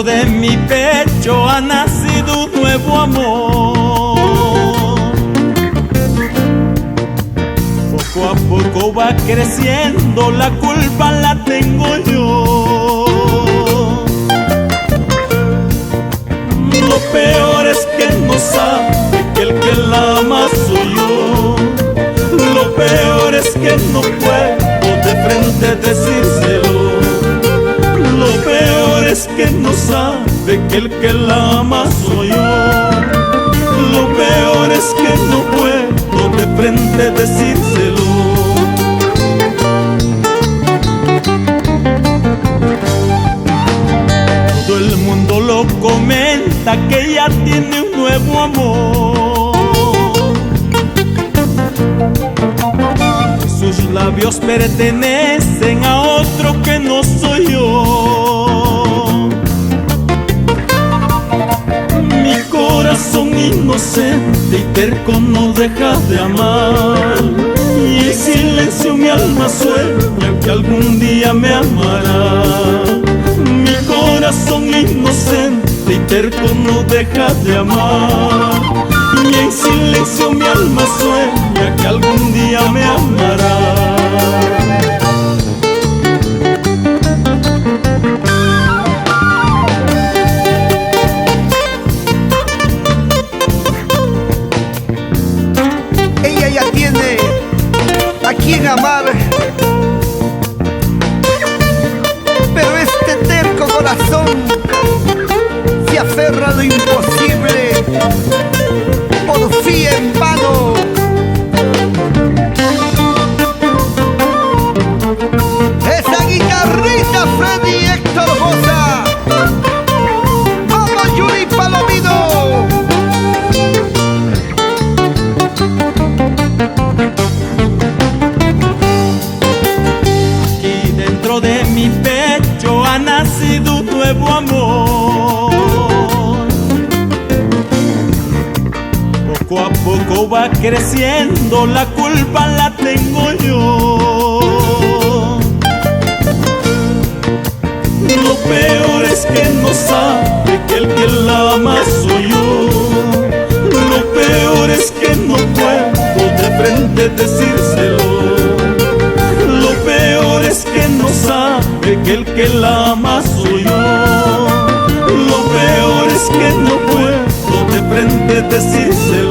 De mi pecho ha nacido un nuevo amor. Poco a poco va creciendo, la culpa la tengo yo. Lo peor es que no sabe que el que la ama soy yo. Lo peor es que no puedo de frente decírselo. Lo peor es que no sabe que el que la ama soy yo. Lo peor es que no puedo de frente decírselo. Todo el mundo lo comenta que ella tiene un nuevo amor. Sus labios pertenecen a otro que no soy yo. Mi corazón inocente y terco no deja de amar, y en silencio mi alma sueña que algún día me amará. Mi corazón inocente y terco no deja de amar, y en silencio mi alma sueña que algún día me amará. Ella ya tiene a quien amar, pero este terco corazón se aferra a lo imposible, porfía en vano. Esa guitarrita Freddy Héctor Bosa, vamos Yuri Palomino. Aquí dentro de mi pecho ha nacido un nuevo amor. Poco a poco va creciendo, la culpa la tengo yo. Lo peor es que no sabe que el que la ama soy yo. Lo peor es que no puedo de frente decírselo. Lo peor es que no sabe que el que la ama soy yo. Lo peor es que no puedo de frente decírselo.